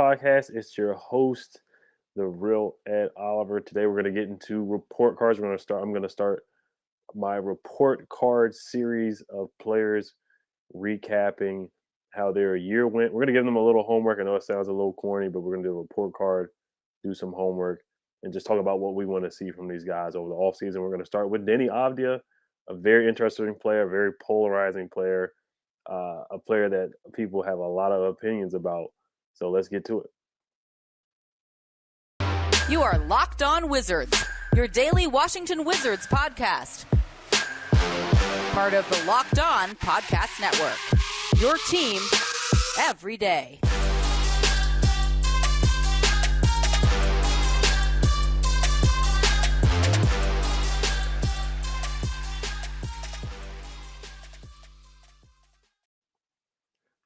podcast. It's your host, the real Ed Oliver. Today we're going to get into report cards. I'm going to start my report card series of players recapping how their year went. We're going to give them a little homework. I know it sounds a little corny, but we're going to do a report card, do some homework, and just talk about what we want to see from these guys over the offseason. We're going to start with Deni Avdija, a very interesting player, a very polarizing player, a player that people have a lot of opinions about. So let's get to it. You are Locked On Wizards, your daily Washington Wizards podcast. Part of the Locked On Podcast Network, your team every day.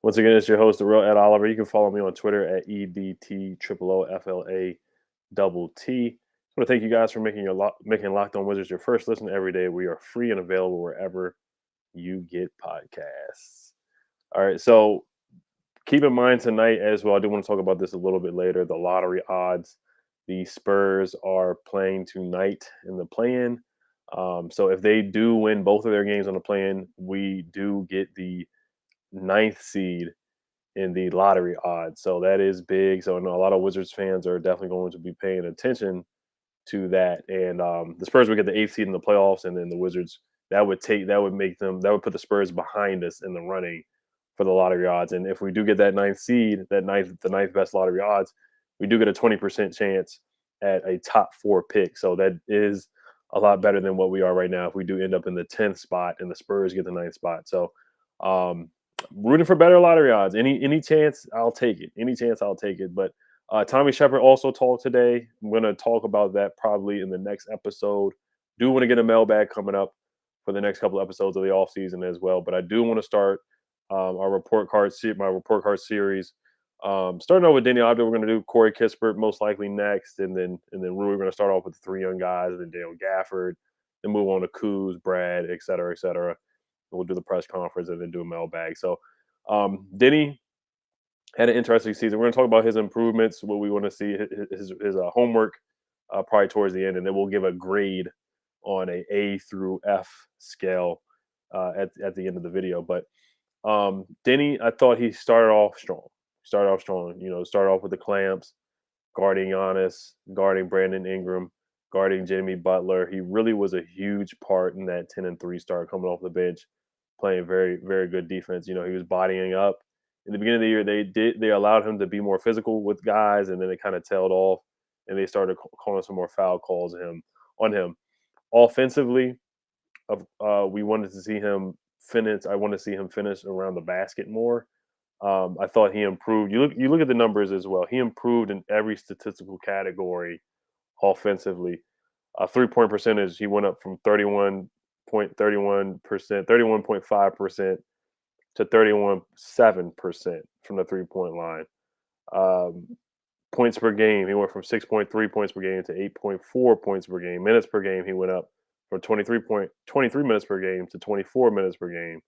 Once again, it's your host, the real Ed Oliver. You can follow me on Twitter at EDTOOOFLATT. I want to thank you guys for making Locked On Wizards your first listen every day. We are free and available wherever you get podcasts. All right, so keep in mind tonight as well, I do want to talk about this a little bit later, the lottery odds. The Spurs are playing tonight in the play-in. So if they do win both of their games on the play-in, we do get the 9th seed in the lottery odds. So that is big. So I know a lot of Wizards fans are definitely going to be paying attention to that. And the Spurs would get the 8th seed in the playoffs, and then the Wizards, that would put the Spurs behind us in the running for the lottery odds. And if we do get that 9th seed, the ninth best lottery odds, we do get a 20% chance at a top 4 pick. So that is a lot better than what we are right now if we do end up in the 10th spot and the Spurs get the 9th spot. So rooting for better lottery odds. Any chance, I'll take it. Any chance, I'll take it. But Tommy Shepard also talked today. I'm going to talk about that probably in the next episode. Do want to get a mailbag coming up for the next couple of episodes of the offseason as well. But I do want to start my report card series. Starting off with Deni Avdija, we're going to do Corey Kispert most likely next, and then we're going to start off with the 3 young guys, and then Dale Gafford, then move on to Kuz, Brad, et cetera, et cetera. We'll do the press conference and then do a mailbag. So Deni had an interesting season. We're going to talk about his improvements, what we want to see, his homework probably towards the end, and then we'll give a grade on a A through F scale at the end of the video. But Deni, I thought he started off strong. Started off with the clamps, guarding Giannis, guarding Brandon Ingram, guarding Jimmy Butler. He really was a huge part in that 10-3 start coming off the bench, playing very, very good defense. He was bodying up. In the beginning of the year, they allowed him to be more physical with guys, and then it kind of tailed off, and they started calling some more foul calls on him. Offensively, we wanted to see him finish. I want to see him finish around the basket more. I thought he improved. You look at the numbers as well. He improved in every statistical category offensively. 3-point percentage, he went up from 31.5% to 31.7% from the 3-point line. Points per game, he went from 6.3 points per game to 8.4 points per game. Minutes per game, he went up from 23 minutes per game to 24 minutes per game.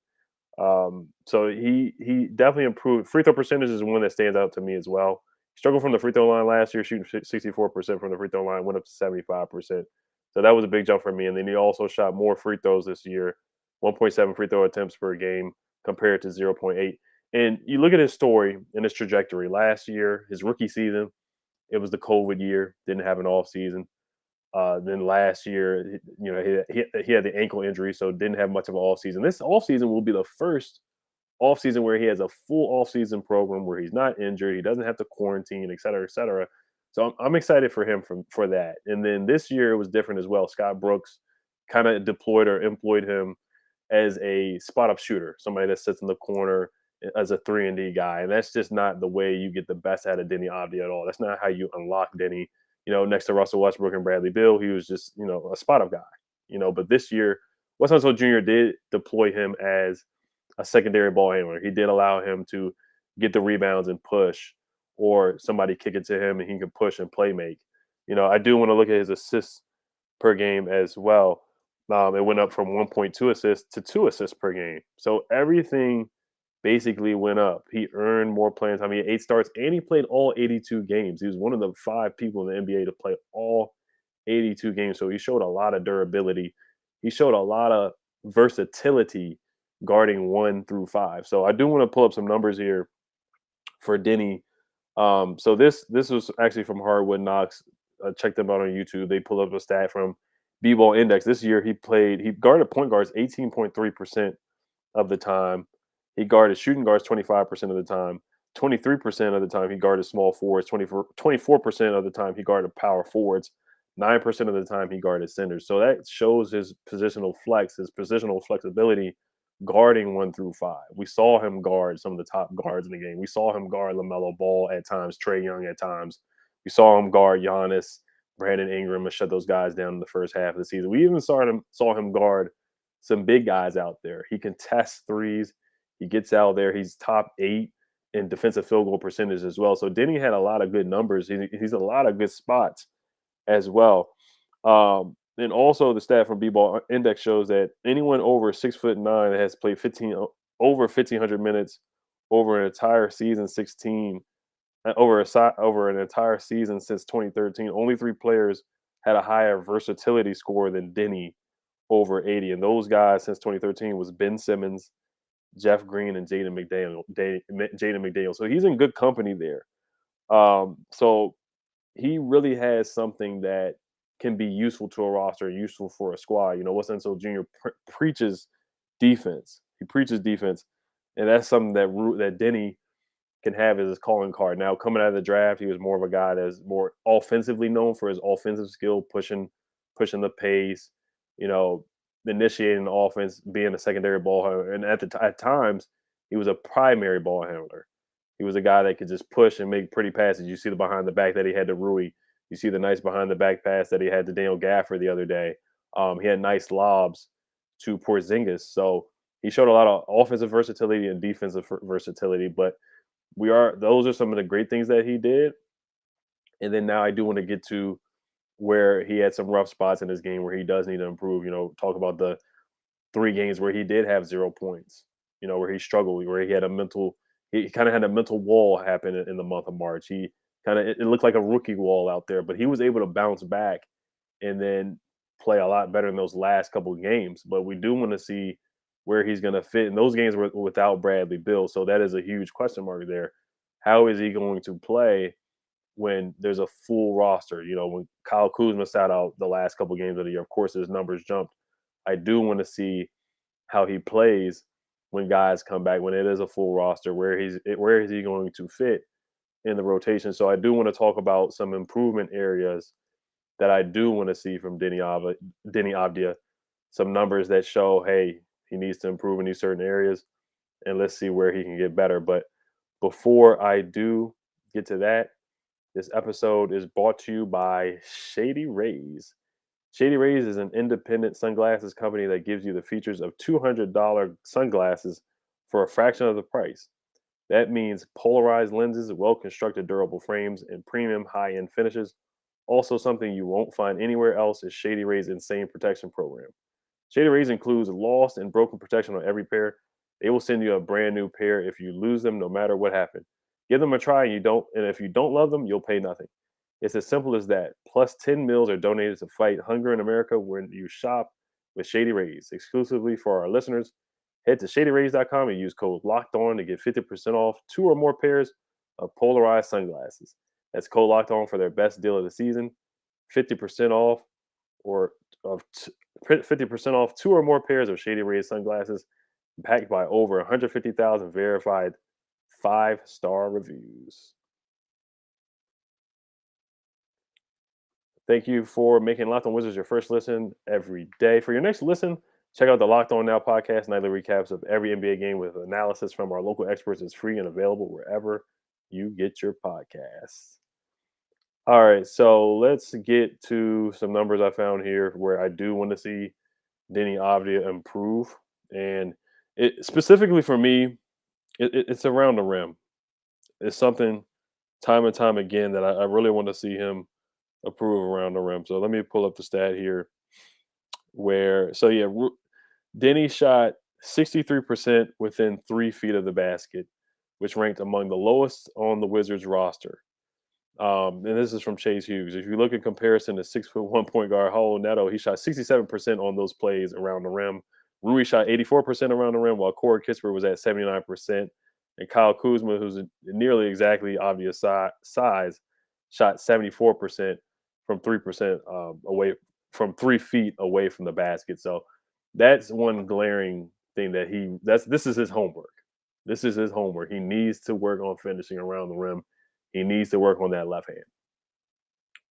So he definitely improved. Free throw percentage is one that stands out to me as well. He struggled from the free throw line last year, shooting 64% from the free throw line, went up to 75%. So that was a big jump for me. And then he also shot more free throws this year, 1.7 free throw attempts per game compared to 0.8. And you look at his story and his trajectory. Last year, his rookie season, it was the COVID year, didn't have an off season. Then last year, he had the ankle injury, so didn't have much of an off season. This off season will be the first off season where he has a full off season program where he's not injured, he doesn't have to quarantine, et cetera, et cetera. So I'm excited for him for that. And then this year it was different as well. Scott Brooks kind of employed him as a spot up shooter, somebody that sits in the corner as a 3-and-D guy, and that's just not the way you get the best out of Deni Avdija at all. That's not how you unlock Deni. Next to Russell Westbrook and Bradley Beal, he was just, a spot-up guy. But this year, Wes Unseld Jr. did deploy him as a secondary ball handler. He did allow him to get the rebounds and push, or somebody kick it to him and he can push and play make. I do want to look at his assists per game as well. It went up from 1.2 assists to 2 assists per game. So everything basically went up. He earned more playing time. He had 8 starts, and he played all 82 games. He was one of the 5 people in the NBA to play all 82 games. So he showed a lot of durability. He showed a lot of versatility guarding 1 through 5. So I do want to pull up some numbers here for Deni. So this was actually from Hardwood Knocks. Check them out on YouTube. They pull up a stat from B-Ball Index. This year he guarded point guards 18.3% of the time. He guarded shooting guards 25% of the time. 23% of the time he guarded small forwards. 24% of the time he guarded power forwards. 9% of the time he guarded centers. So that shows his positional flexibility guarding 1 through 5. We saw him guard some of the top guards in the game. We saw him guard LaMelo Ball at times, Trae Young at times. We saw him guard Giannis, Brandon Ingram, and shut those guys down in the first half of the season. We even saw him guard some big guys out there. He contests threes. He gets out there. He's top 8 in defensive field goal percentage as well. So Deni had a lot of good numbers. He's a lot of good spots as well. And also the stat from B-Ball Index shows that anyone over 6'9" that has played over 1,500 minutes over an entire season, over an entire season since 2013. Only 3 players had a higher versatility score than Deni, over 80. And those guys since 2013 was Ben Simmons, Jeff Green, and Jaden McDaniel. So he's in good company there. So he really has something that can be useful to a roster, useful for a squad. Wes Unseld Jr. preaches defense. He preaches defense, and that's something that Deni can have as his calling card. Now, coming out of the draft, he was more of a guy that's more offensively known for his offensive skill, pushing the pace, initiating the offense, being a secondary ball handler. And at times, he was a primary ball handler. He was a guy that could just push and make pretty passes. You see the behind the back that he had to Rui. You see the nice behind the back pass that he had to Daniel Gafford the other day. He had nice lobs to Porzingis. So he showed a lot of offensive versatility and defensive versatility. But those are some of the great things that he did. And then now I do want to get to where he had some rough spots in his game where he does need to improve. Talk about the 3 games where he did have 0 points, where he struggled, where he kind of had a mental wall happen in the month of March. It looked like a rookie wall out there, but he was able to bounce back and then play a lot better in those last couple of games. But we do want to see where he's going to fit. And those games were without Bradley Beal. So that is a huge question mark there. How is he going to play when there's a full roster? When Kyle Kuzma sat out the last couple of games of the year, of course, his numbers jumped. I do want to see how he plays when guys come back, when it is a full roster, where is he going to fit in the rotation? So I do want to talk about some improvement areas that I do want to see from Deni Avdija, some numbers that show, hey, he needs to improve in these certain areas, and let's see where he can get better. But before I do get to that, this episode is brought to you by Shady Rays. Shady Rays is an independent sunglasses company that gives you the features of $200 sunglasses for a fraction of the price. That means polarized lenses, well-constructed durable frames, and premium high-end finishes. Also, something you won't find anywhere else is Shady Rays' Insane Protection Program. Shady Rays includes lost and broken protection on every pair. They will send you a brand new pair if you lose them, no matter what happened. Give them a try, and if you don't love them, you'll pay nothing. It's as simple as that. Plus, 10 meals are donated to fight hunger in America when you shop with Shady Rays. Exclusively for our listeners, head to shadyrays.com and use code LOCKEDON to get 50% off 2 or more pairs of polarized sunglasses. That's code LOCKEDON for their best deal of the season. 50% off 2 or more pairs of Shady Rays sunglasses, backed by over 150,000 verified 5-star reviews. Thank you for making Locked On Wizards your first listen every day. For your next listen, check out the Locked On Now podcast, nightly recaps of every NBA game with analysis from our local experts. It's free and available wherever you get your podcasts. All right, so let's get to some numbers I found here where I do want to see Deni Avdija improve. And specifically for me, it's around the rim. It's something time and time again that I really want to see him improve around the rim. So let me pull up the stat here Deni shot 63% within 3 feet of the basket, which ranked among the lowest on the Wizards roster. And this is from Chase Hughes. If you look in comparison to 6'1" point guard Raul Neto, he shot 67% on those plays around the rim. Rui shot 84% around the rim, while Corey Kispert was at 79%. And Kyle Kuzma, who's nearly exactly obvious size, shot 74% from 3% away from 3 feet away from the basket. So that's one glaring thing that this is his homework. This is his homework. He needs to work on finishing around the rim. He needs to work on that left hand.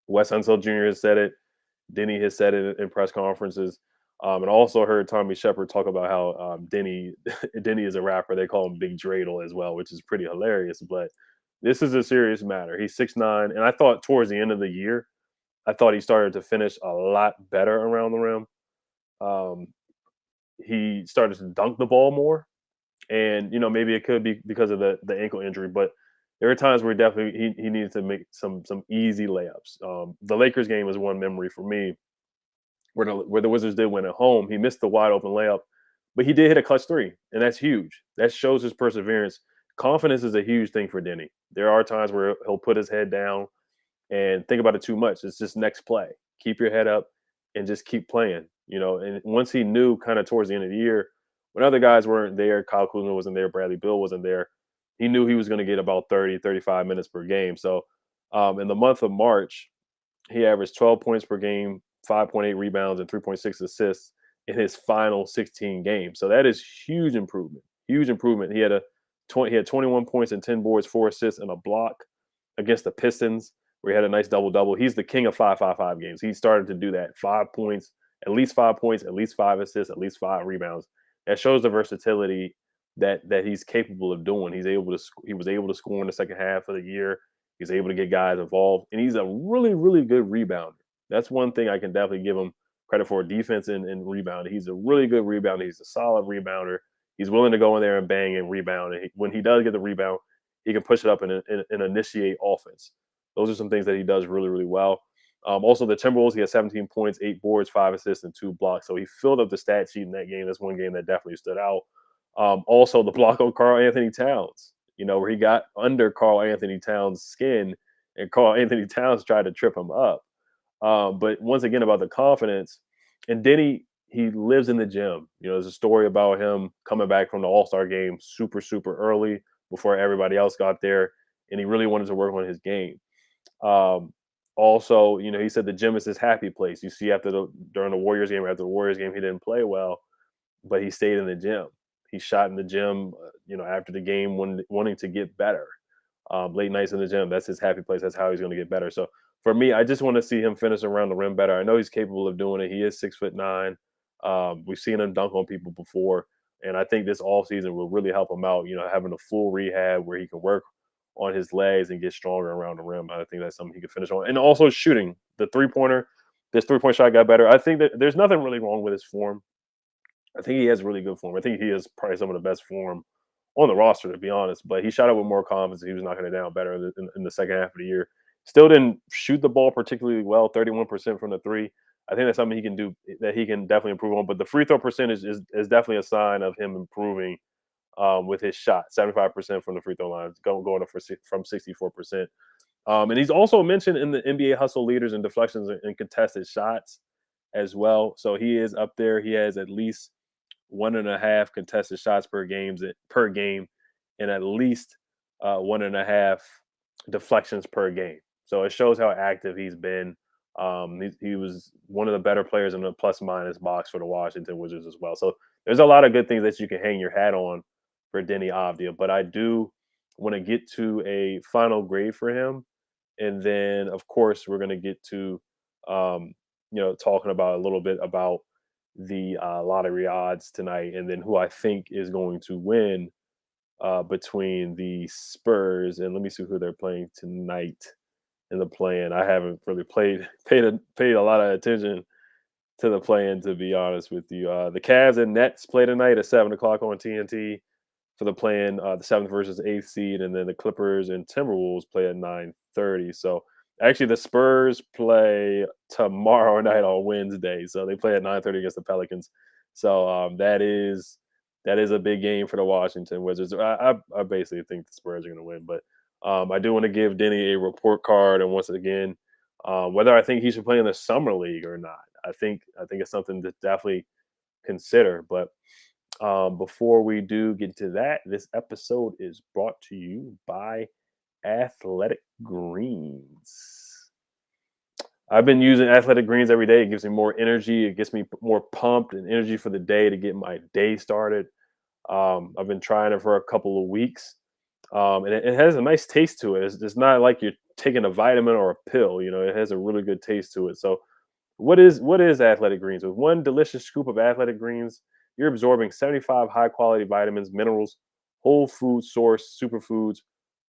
Wes Unseld Jr. has said it. Deni has said it in press conferences. And also heard Tommy Shepard talk about how Deni Deni is a rapper. They call him Big Dreidel as well, which is pretty hilarious. But this is a serious matter. He's 6'9", and I thought towards the end of the year, I thought he started to finish a lot better around the rim. Um, he started to dunk the ball more, and maybe it could be because of the ankle injury, but there are times where definitely he needed to make some easy layups. The Lakers game was one memory for me where the Wizards did win at home. He missed the wide open layup, but he did hit a clutch three, and that's huge. That shows his perseverance. Confidence is a huge thing for Deni. There are times where he'll put his head down and think about it too much. It's just next play. Keep your head up and just keep playing. And once he knew kind of towards the end of the year, when other guys weren't there, Kyle Kuzma wasn't there, Bradley Beal wasn't there, he knew he was going to get about 30, 35 minutes per game. So in the month of March, he averaged 12 points per game, 5.8 rebounds, and 3.6 assists in his final 16 games. So that is huge improvement. Huge improvement. He had 21 points and 10 boards, 4 assists, and a block against the Pistons, where he had a nice double-double. He's the king of 5-5-5 games. He started to do that. 5 points, at least 5 points, at least 5 assists, at least 5 rebounds. That shows the versatility that he's capable of doing. He was able to score in the second half of the year. He's able to get guys involved, and he's a really, really good rebounder. That's one thing I can definitely give him credit for: defense and rebounding. He's a really good rebounder. He's a solid rebounder. He's willing to go in there and bang and rebound. And when he does get the rebound, he can push it up and initiate offense. Those are some things that he does really, really well. Also, the Timberwolves, he had 17 points, 8 boards, 5 assists, and 2 blocks. So he filled up the stat sheet in that game. That's one game that definitely stood out. Also, the block on Karl Anthony Towns, where he got under Karl Anthony Towns' skin, and Karl Anthony Towns tried to trip him up. But once again, about the confidence, and Deni, he lives in the gym. There's a story about him coming back from the All-Star game super, super early before everybody else got there, and he really wanted to work on his game. Also, he said the gym is his happy place. You see, during the Warriors game, after the Warriors game, he didn't play well, but he stayed in the gym. He shot in the gym, after the game, wanting to get better. Late nights in the gym, that's his happy place. That's how he's going to get better. So for me, I just want to see him finish around the rim better. I know he's capable of doing it. He is 6'9". We've seen him dunk on people before, and I think this offseason will really help him out. Having a full rehab where he can work on his legs and get stronger around the rim. I think that's something he can finish on. And also shooting the three-pointer. This three-point shot got better. I think that there's nothing really wrong with his form. I think he has really good form. I think he has probably some of the best form on the roster, to be honest. But he shot it with more confidence. He was knocking it down better in the second half of the year. Still didn't shoot the ball particularly well, 31% from the three. I think that's something he can do, that he can definitely improve on. But the free throw percentage is definitely a sign of him improving with his shot. 75% from the free throw line, going up from 64%. And he's also mentioned in the NBA hustle leaders and deflections and contested shots as well. So he is up there. He has at least 1.5 contested shots per game, and at least 1.5 deflections per game. So it shows how active he's been. He was one of the better players in the plus-minus box for the Washington Wizards as well. So there's a lot of good things that you can hang your hat on for Deni Avdija. But I do want to get to a final grade for him. And then, of course, we're going to get to, talking about a little bit about the lottery odds tonight, and then who I think is going to win between the Spurs, and let me see who they're playing tonight in the play-in. I haven't really paid a lot of attention to the play-in, to be honest with you. The Cavs and Nets play tonight at 7:00 on TNT for the play-in, the 7th versus 8th seed, and then the Clippers and Timberwolves play at 9:30. So actually, the Spurs play tomorrow night on Wednesday, so they play at 9:30 against the Pelicans. So that is that is a big game for the Washington Wizards. I basically think the Spurs are going to win, but I do want to give Denny a report card, and once again, whether I think he should play in the summer league or not. I think it's something to definitely consider. But before we do get to that, this episode is brought to you by Athletic Greens. I've been using Athletic Greens every day. It gives me more energy. It gets me more pumped and energy for the day to get my day started. I've been trying it for a couple of weeks, and it has a nice taste to it. It's not like you're taking a vitamin or a pill. It has a really good taste to it. So, what is Athletic Greens? With one delicious scoop of Athletic Greens, you're absorbing 75 high-quality vitamins, minerals, whole food source superfoods,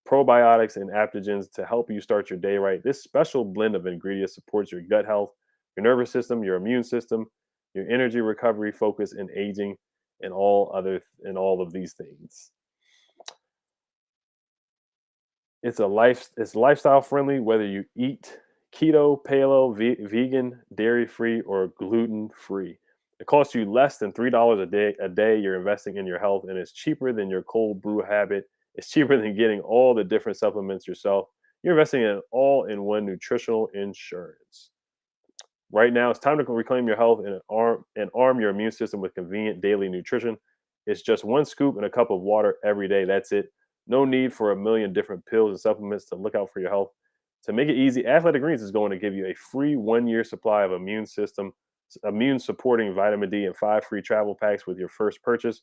probiotics, and adaptogens to help you start your day right. This special blend of ingredients supports your gut health, your nervous system, your immune system, your energy recovery, focus, and aging, and all of these things. It's lifestyle friendly whether you eat keto, paleo, vegan, dairy free, or gluten free. It costs you less than $3 a day. You're investing in your health, and it's cheaper than your cold brew habit. It's cheaper than getting all the different supplements yourself. You're investing in all-in-one nutritional insurance. Right now, it's time to reclaim your health and arm your immune system with convenient daily nutrition. It's just one scoop and a cup of water every day. That's it. No need for a million different pills and supplements to look out for your health. To make it easy, Athletic Greens is going to give you a free 1 year supply of immune supporting vitamin D, and 5 free travel packs with your first purchase.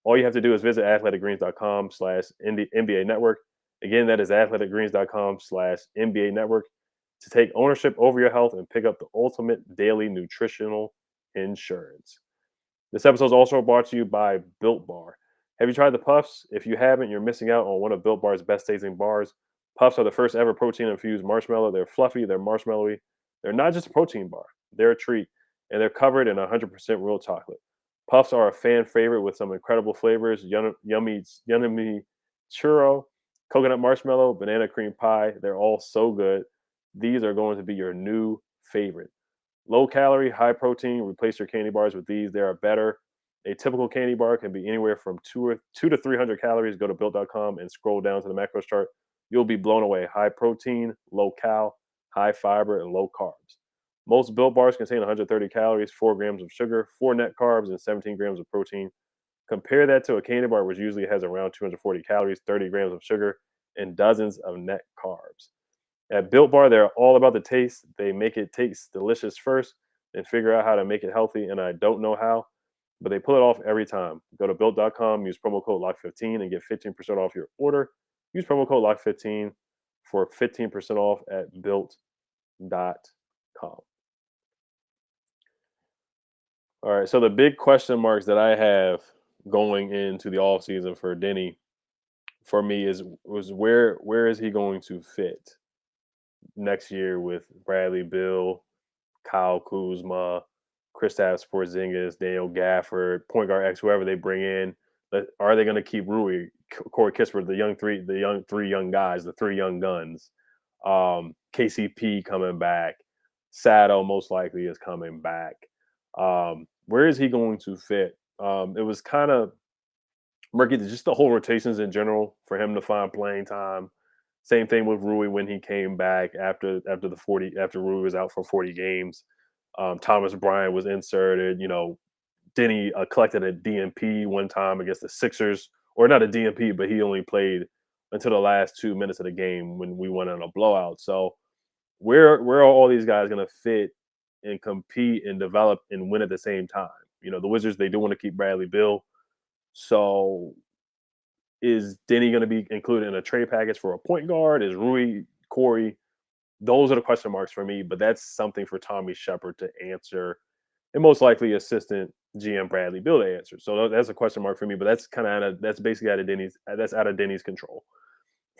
All you have to do is visit athleticgreens.com/NBA network. Again, that is athleticgreens.com/NBA network to take ownership over your health and pick up the ultimate daily nutritional insurance. This episode is also brought to you by Built Bar. Have you tried the Puffs? If you haven't, you're missing out on one of Built Bar's best tasting bars. Puffs are the first ever protein infused marshmallow. They're fluffy, they're marshmallowy. They're not just a protein bar, they're a treat, and they're covered in 100% real chocolate. Puffs are a fan favorite with some incredible flavors: yummy churro, coconut marshmallow, banana cream pie. They're all so good. These are going to be your new favorite. Low calorie, high protein. Replace your candy bars with these. They are better. A typical candy bar can be anywhere from 2 to 300 calories. Go to built.com and scroll down to the macros chart. You'll be blown away. High protein, low cal, high fiber, and low carbs. Most Built bars contain 130 calories, 4 grams of sugar, 4 net carbs, and 17 grams of protein. Compare that to a candy bar, which usually has around 240 calories, 30 grams of sugar, and dozens of net carbs. At Built Bar, they're all about the taste. They make it taste delicious first and figure out how to make it healthy. And I don't know how, but they pull it off every time. Go to built.com, use promo code LOCK15 and get 15% off your order. Use promo code LOCK15 for 15% off at built.com. All right. So the big question marks that I have going into the offseason for Denny, for me, was where is he going to fit next year with Bradley Beal, Kyle Kuzma, Kristaps Porzingis, Daniel Gafford, point guard X, whoever they bring in. Are they going to keep Rui, Corey Kispert, the three young guys, the 3 young guns? KCP coming back. Sato most likely is coming back. Where is he going to fit? It was kind of murky, just the whole rotations in general for him to find playing time. Same thing with Rui when he came back after Rui was out for 40 games. Thomas Bryant was inserted. Denny collected a DNP one time against the Sixers, or not a DNP, but he only played until the last 2 minutes of the game when we went on a blowout. So where are all these guys going to fit and compete and develop and win at the same time? The Wizards, they do want to keep Bradley Beal. So is Denny going to be included in a trade package for a point guard? Is Rui, Corey? Those are the question marks for me, but that's something for Tommy Shepard to answer, and most likely assistant GM Bradley Beal to answer. So that's a question mark for me, but that's basically out of Denny's control.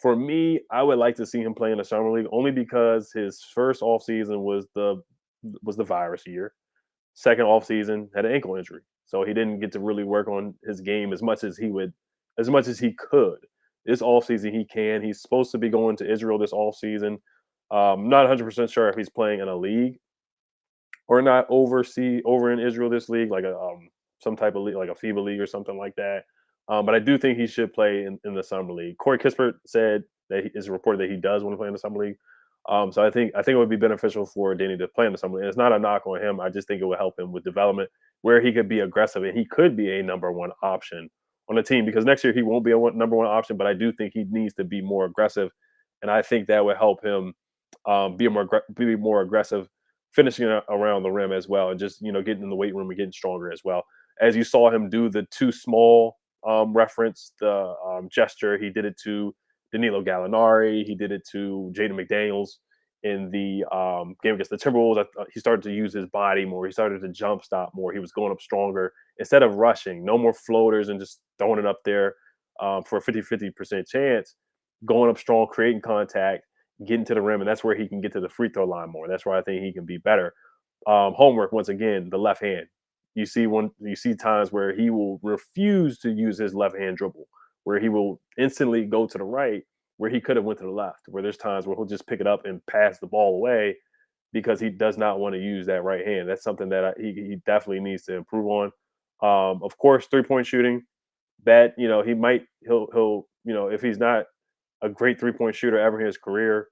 For me, I would like to see him play in the summer league only because his first offseason was the virus year. Second offseason had an ankle injury, so he didn't get to really work on his game as much as he could. This offseason he can. He's supposed to be going to Israel this offseason. Not 100% sure if he's playing in a league or not over in Israel this league, like some type of league, like a FIBA league or something like that. But I do think he should play in the summer league. Corey Kispert said that it's reported that he does want to play in the summer league. So I think it would be beneficial for Deni to play in the summer league. And it's not a knock on him. I just think it would help him with development where he could be aggressive and he could be a number one option on the team because next year he won't be a number one option, but I do think he needs to be more aggressive. And I think that would help him be more aggressive, finishing around the rim as well, and just getting in the weight room and getting stronger as well. As you saw him do the too small reference, the gesture, he did it to Danilo Gallinari, he did it to Jaden McDaniels in the game against the Timberwolves. He started to use his body more. He started to jump stop more. He was going up stronger instead of rushing. No more floaters and just throwing it up there for a 50% chance. Going up strong, creating contact, getting to the rim, and that's where he can get to the free throw line more. That's where I think he can be better. Homework once again, the left hand. You see times where he will refuse to use his left hand dribble, where he will instantly go to the right, where he could have went to the left. Where there's times where he'll just pick it up and pass the ball away because he does not want to use that right hand. That's something that he definitely needs to improve on. Of course, 3-point shooting. That he'll if he's not a great 3-point shooter ever in his career,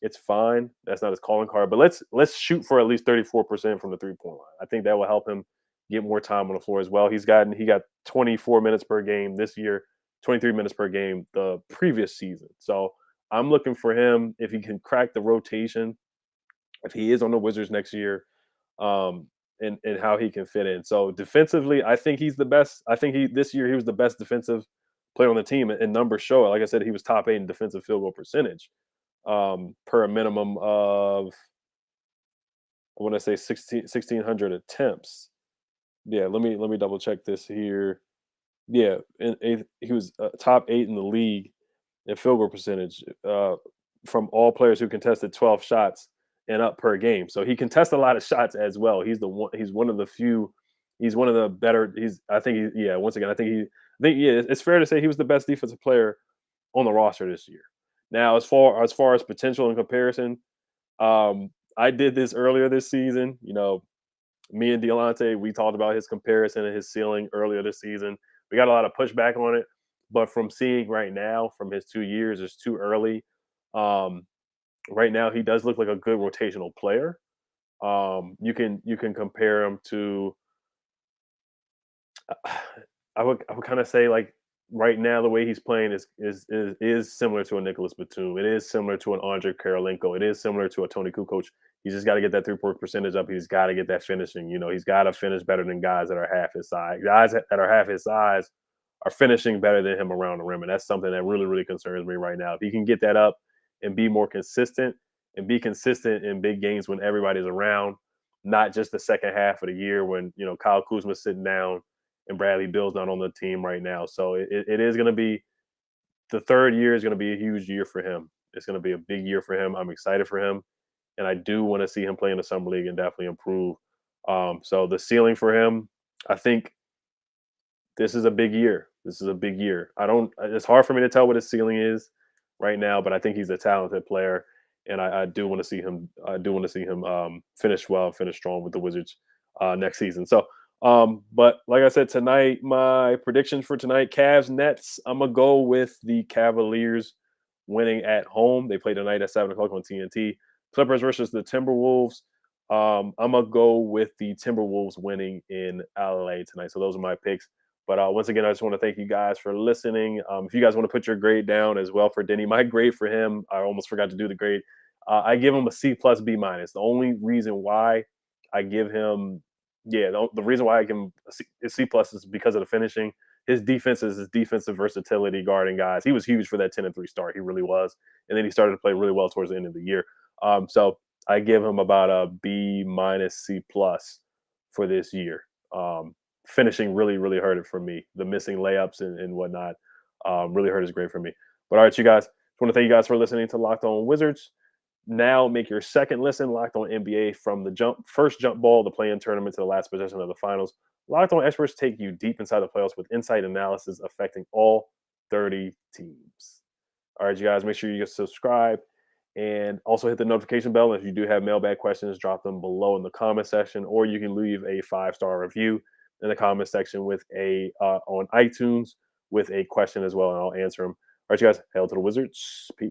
it's fine. That's not his calling card. But let's shoot for at least 34% from the 3-point line. I think that will help him get more time on the floor as well. He got 24 minutes per game this year, 23 minutes per game the previous season. So I'm looking for him if he can crack the rotation, if he is on the Wizards next year, and how he can fit in. So defensively, I think he's the best. I think this year he was the best defensive player on the team, and numbers show it. Like I said, he was top 8 in defensive field goal percentage per a minimum of, I want to say 1,600 attempts. Yeah, let me double check this here. Yeah, he was top 8 in the league in field goal percentage from all players who contested 12 shots and up per game. So he contests a lot of shots as well. He's one of the few. He's one of the better. Once again, I think it's fair to say he was the best defensive player on the roster this year. Now, as far as potential in comparison, I did this earlier this season. Me and Deolante, we talked about his comparison and his ceiling earlier this season. We got a lot of pushback on it, but from seeing right now, from his 2 years, it's too early. Right now, he does look like a good rotational player. You can compare him to. I would kind of say, like, right now the way he's playing is similar to a Nicholas Batum. It is similar to an Andre Karolinko. It is similar to a Tony Kukoc. He's just got to get that 3-point percentage up. He's got to get that finishing. He's got to finish better than guys that are half his size. Guys that are half his size are finishing better than him around the rim, and that's something that really, really concerns me right now. If he can get that up and be more consistent and be consistent in big games when everybody's around, not just the second half of the year when Kyle Kuzma's sitting down and Bradley Beal's not on the team right now. So it is going to be, the third year is going to be a huge year for him. It's going to be a big year for him. I'm excited for him. And I do want to see him play in the summer league and definitely improve. So the ceiling for him, I think this is a big year. This is a big year. It's hard for me to tell what his ceiling is right now, but I think he's a talented player. And I do want to see him. I do want to see him finish well, finish strong with the Wizards next season. So, but like I said, tonight, my predictions for tonight: Cavs, Nets. I'm gonna go with the Cavaliers winning at home. They play tonight at 7:00 on TNT. Clippers versus the Timberwolves. I'm gonna go with the Timberwolves winning in LA tonight. So those are my picks. But once again, I just want to thank you guys for listening. If you guys want to put your grade down as well for Deni, my grade for him, I almost forgot to do the grade. I give him a C plus B minus. The only reason why I give him, the reason why I give him a C plus is because of the finishing. His defense is his defensive versatility guarding guys. He was huge for that 10-3 start. He really was. And then he started to play really well towards the end of the year. So I give him about a B minus C plus for this year. Finishing really, really hurt it for me. The missing layups and whatnot really hurt his grade for me. But all right, you guys, just want to thank you guys for listening to Locked On Wizards. Now make your second listen, Locked On NBA, from the first jump ball, the play-in tournament, to the last possession of the finals. Locked On experts take you deep inside the playoffs with insight analysis affecting all 30 teams. All right, you guys, make sure you subscribe and also hit the notification bell. If you do have mailbag questions, drop them below in the comment section, or you can leave a 5-star review. in the comment section with a on iTunes with a question as well, and I'll answer them. All right, you guys, hail to the Wizards. Peace.